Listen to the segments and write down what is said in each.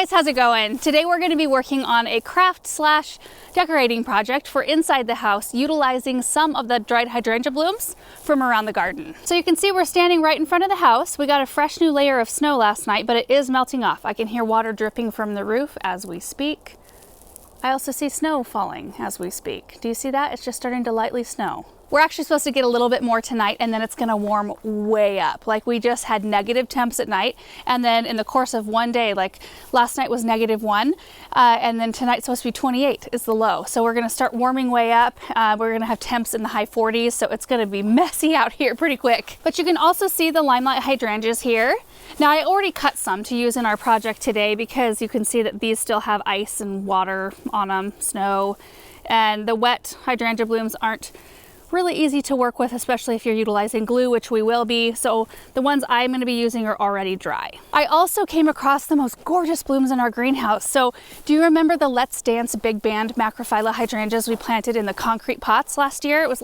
guys, how's it going? Today we're going to be working on a craft slash decorating project for inside the house, utilizing some of the dried hydrangea blooms from around the garden. So you can see we're standing right in front of the house. We got a fresh new layer of snow last night, but it is melting off. I can hear water dripping from the roof as we speak. I also see snow falling as we speak. Do you see that? It's just starting to lightly snow. We're actually supposed to get a little bit more tonight, and then it's gonna warm way up. Like, we just had negative temps at night, and then in the course of one day, like last night was -1, and then tonight's supposed to be 28 is the low. So we're gonna start warming way up. We're gonna have temps in the high 40s, so it's gonna be messy out here pretty quick. But you can also see the limelight hydrangeas here. Now, I already cut some to use in our project today because you can see that these still have ice and water on them, snow, and the wet hydrangea blooms aren't really easy to work with, especially if you're utilizing glue, which we will be. So the ones I'm going to be using are already dry. I also came across the most gorgeous blooms in our greenhouse. So do you remember the Let's Dance Big Band Macrophylla hydrangeas we planted in the concrete pots last year? It was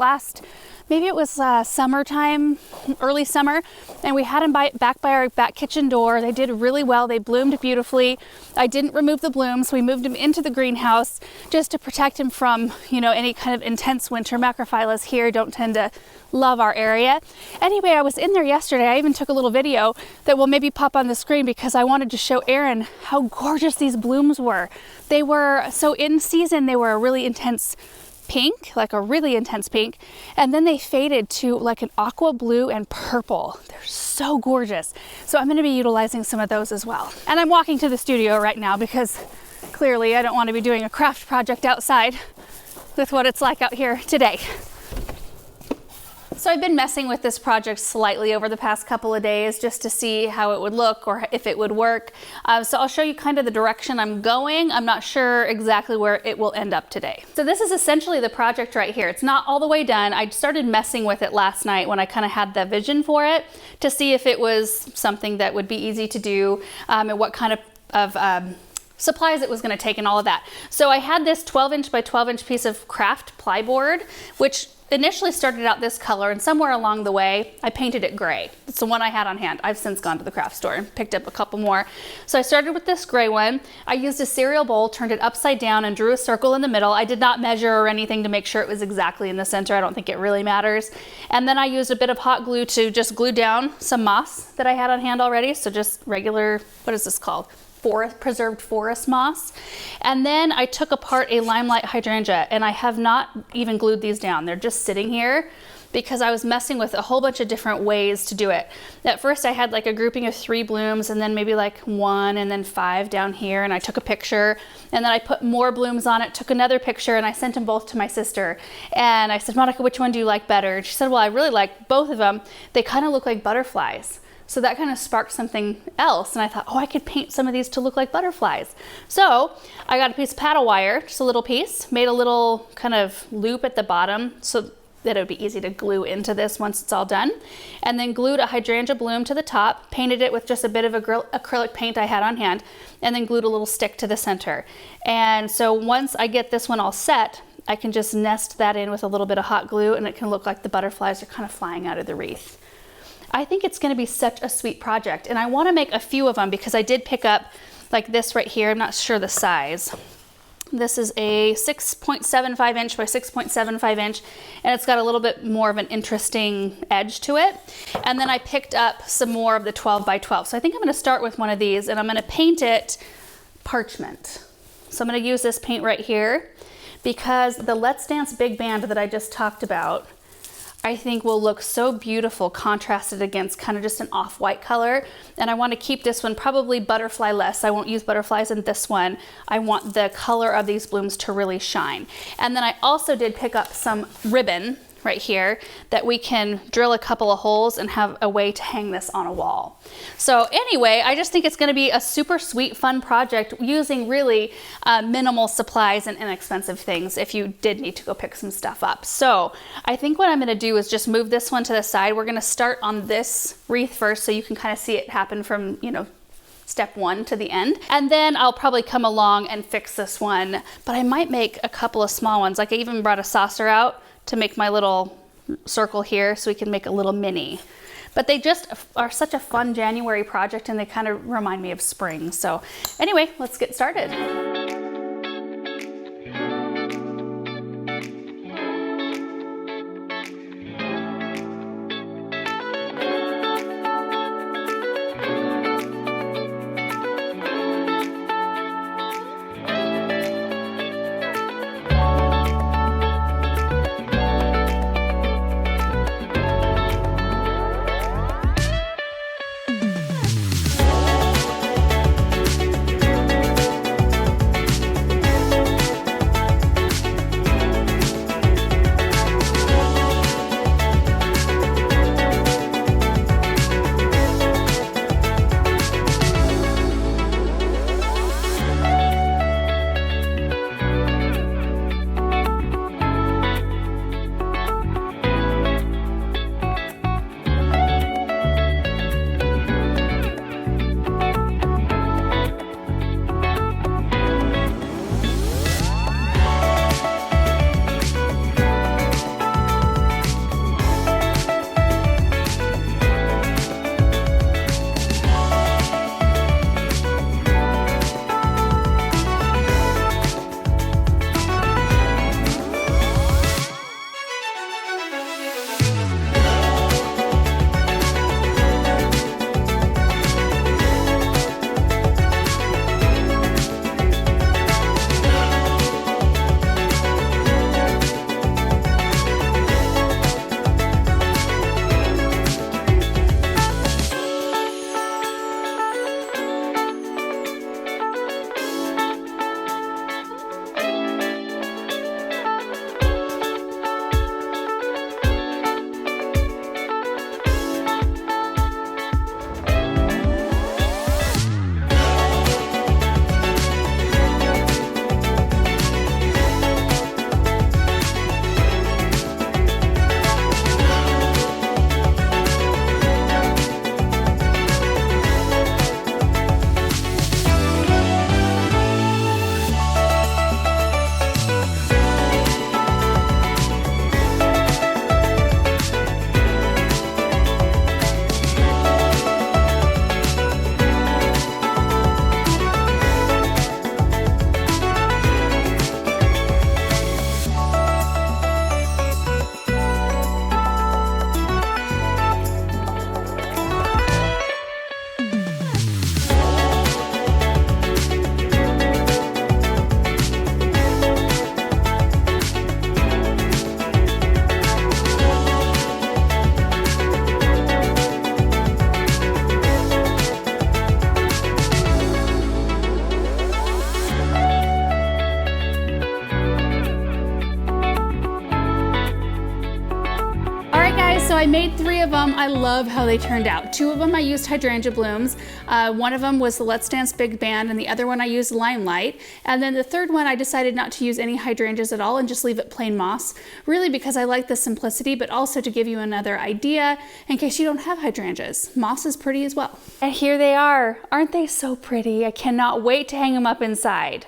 maybe it was summertime, early summer, and we had them back by our back kitchen door. They did really well. They bloomed beautifully. I didn't remove the blooms. We moved them into the greenhouse just to protect them from, any kind of intense winter. Macrophyllas here don't tend to love our area. Anyway, I was in there yesterday. I even took a little video that will maybe pop on the screen because I wanted to show Aaron how gorgeous these blooms were. They were, so in season, they were a really intense pink, like a really intense pink, and then they faded to like an aqua blue and purple. They're so gorgeous. So I'm going to be utilizing some of those as well. And I'm walking to the studio right now because clearly I don't want to be doing a craft project outside with what it's like out here today. So I've been messing with this project slightly over the past couple of days just to see how it would look or if it would work. So I'll show you kind of the direction I'm going. I'm not sure exactly where it will end up today. So this is essentially the project right here. It's not all the way done. I started messing with it last night when I kind of had the vision for it to see if it was something that would be easy to do and what kind of supplies it was going to take and all of that. So I had this 12-inch by 12-inch piece of craft plyboard, which initially started out this color, and somewhere along the way I painted it gray. It's the one I had on hand. I've since gone to the craft store and picked up a couple more. So I started with this gray one. I used a cereal bowl, turned it upside down, and drew a circle in the middle. I did not measure or anything to make sure it was exactly in the center. I don't think it really matters. And then I used a bit of hot glue to just glue down some moss that I had on hand already. So just regular, what is this called? Preserved forest moss. And then I took apart a limelight hydrangea, and I have not even glued these down. They're just sitting here because I was messing with a whole bunch of different ways to do it. At first I had like a grouping of 3 blooms and then maybe like 1 and then 5 down here, and I took a picture, and then I put more blooms on it, took another picture, and I sent them both to my sister. And I said, Monica, which one do you like better? And she said, well, I really like both of them. They kind of look like butterflies. So that kind of sparked something else, and I thought, oh, I could paint some of these to look like butterflies. So I got a piece of paddle wire, just a little piece, made a little kind of loop at the bottom so that it would be easy to glue into this once it's all done, and then glued a hydrangea bloom to the top, painted it with just a bit of acrylic paint I had on hand, and then glued a little stick to the center. And so once I get this one all set, I can just nest that in with a little bit of hot glue, and it can look like the butterflies are kind of flying out of the wreath. I think it's going to be such a sweet project, and I want to make a few of them because I did pick up like this right here. I'm not sure the size. This is a 6.75 inch by 6.75 inch, and it's got a little bit more of an interesting edge to it. And then I picked up some more of the 12 by 12. So I think I'm going to start with one of these, and I'm going to paint it parchment. So I'm going to use this paint right here because the Let's Dance Big Band that I just talked about, I think will look so beautiful contrasted against kind of just an off-white color. And I want to keep this one probably butterfly-less. I won't use butterflies in this one. I want the color of these blooms to really shine. And then I also did pick up some ribbon right here that we can drill a couple of holes and have a way to hang this on a wall. So anyway, I just think it's going to be a super sweet, fun project using really minimal supplies and inexpensive things if you did need to go pick some stuff up. So I think what I'm going to do is just move this one to the side. We're going to start on this wreath first so you can kind of see it happen from, step 1 to the end. And then I'll probably come along and fix this one, but I might make a couple of small ones. Like I even brought a saucer out to make my little circle here so we can make a little mini. But they just are such a fun January project, and they kind of remind me of spring. So anyway, let's get started. So I made 3 of them. I love how they turned out. 2 of them I used hydrangea blooms. One of them was the Let's Dance Big Band, and the other one I used Limelight. And then the third one I decided not to use any hydrangeas at all and just leave it plain moss, really because I like the simplicity, but also to give you another idea in case you don't have hydrangeas. Moss is pretty as well. And here they are. Aren't they so pretty? I cannot wait to hang them up inside.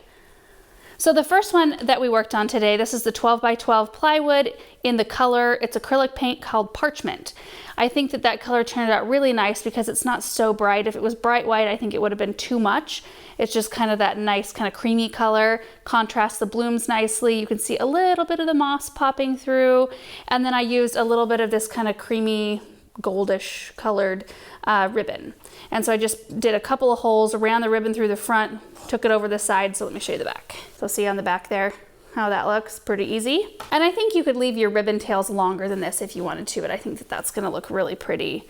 So the first one that we worked on today, this is the 12 by 12 plywood in the color, it's acrylic paint called Parchment. I think that that color turned out really nice because it's not so bright. If it was bright white, I think it would have been too much. It's just kind of that nice kind of creamy color, contrasts the blooms nicely. You can see a little bit of the moss popping through. And then I used a little bit of this kind of creamy goldish colored ribbon. And so I just did a couple of holes, ran the ribbon through the front, took it over the side. So let me show you the back. So see on the back there how that looks, pretty easy. And I think you could leave your ribbon tails longer than this if you wanted to, but I think that that's gonna look really pretty.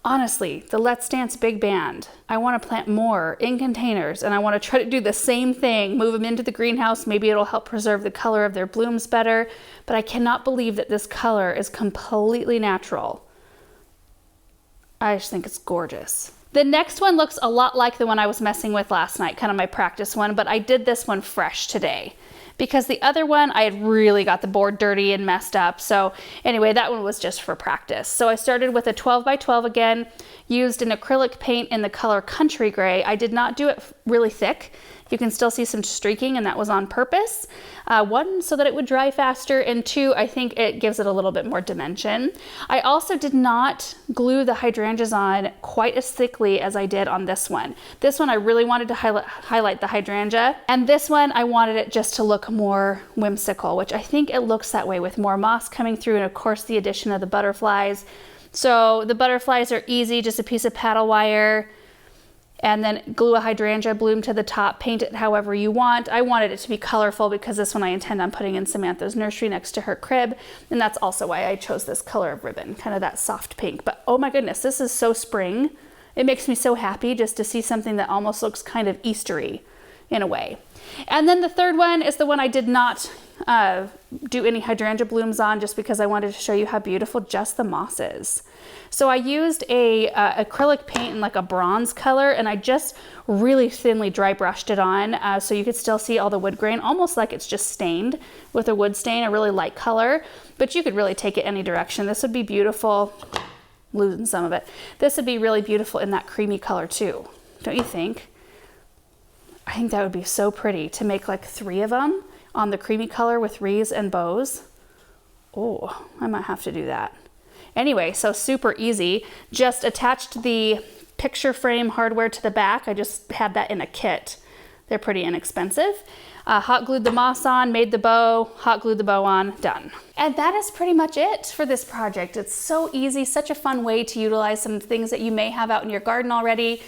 Honestly, the Let's Dance Big Band, I wanna plant more in containers, and I wanna try to do the same thing, move them into the greenhouse. Maybe it'll help preserve the color of their blooms better, but I cannot believe that this color is completely natural. I just think it's gorgeous. The next one looks a lot like the one I was messing with last night, kind of my practice one, but I did this one fresh today because the other one I had really got the board dirty and messed up. So anyway, that one was just for practice. So I started with a 12 by 12 again, used an acrylic paint in the color Country Gray. I did not do it really thick. You can still see some streaking, and that was on purpose. One, so that it would dry faster, and two, I think it gives it a little bit more dimension. I also did not glue the hydrangeas on quite as thickly as I did on this one. This one I really wanted to highlight the hydrangea, and this one I wanted it just to look more whimsical, which I think it looks that way with more moss coming through, and of course the addition of the butterflies. So the butterflies are easy, just a piece of paddle wire, and then glue a hydrangea bloom to the top, paint it however you want. I wanted it to be colorful because this one I intend on putting in Samantha's nursery next to her crib, and that's also why I chose this color of ribbon, kind of that soft pink. But oh my goodness, this is so spring. It makes me so happy just to see something that almost looks kind of Eastery in a way. And then the third one is the one I did not do any hydrangea blooms on, just because I wanted to show you how beautiful just the moss is. So I used a acrylic paint in like a bronze color, and I just really thinly dry brushed it on so you could still see all the wood grain, almost like it's just stained with a wood stain, a really light color, but you could really take it any direction. This would be beautiful, losing some of it. This would be really beautiful in that creamy color too, don't you think? I think that would be so pretty to make like 3 of them on the creamy color with wreaths and bows. Oh, I might have to do that. Anyway, so super easy. Just attached the picture frame hardware to the back. I just had that in a kit. They're pretty inexpensive. Hot glued the moss on, made the bow, hot glued the bow on, done. And that is pretty much it for this project. It's so easy, such a fun way to utilize some things that you may have out in your garden already.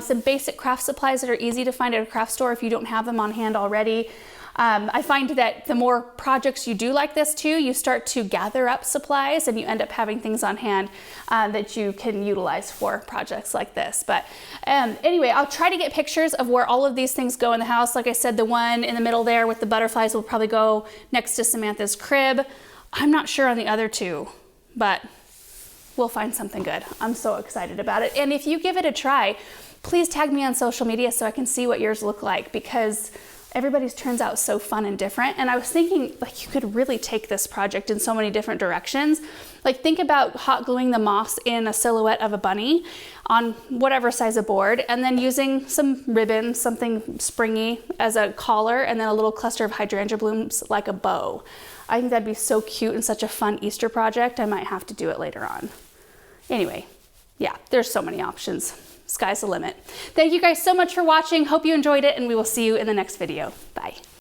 Some basic craft supplies that are easy to find at a craft store if you don't have them on hand already. I find that the more projects you do like this too, you start to gather up supplies and you end up having things on hand that you can utilize for projects like this. But anyway, I'll try to get pictures of where all of these things go in the house. Like I said, the one in the middle there with the butterflies will probably go next to Samantha's crib. I'm not sure on the other two, but we'll find something good. I'm so excited about it. And if you give it a try, please tag me on social media so I can see what yours look like, because everybody's turns out so fun and different. And I was thinking, like, you could really take this project in so many different directions. Like, think about hot gluing the moss in a silhouette of a bunny on whatever size of board, and then using some ribbon, something springy as a collar, and then a little cluster of hydrangea blooms like a bow. I think that'd be so cute and such a fun Easter project. I might have to do it later on. Anyway, yeah, there's so many options. Sky's the limit. Thank you guys so much for watching. Hope you enjoyed it, and we will see you in the next video. Bye.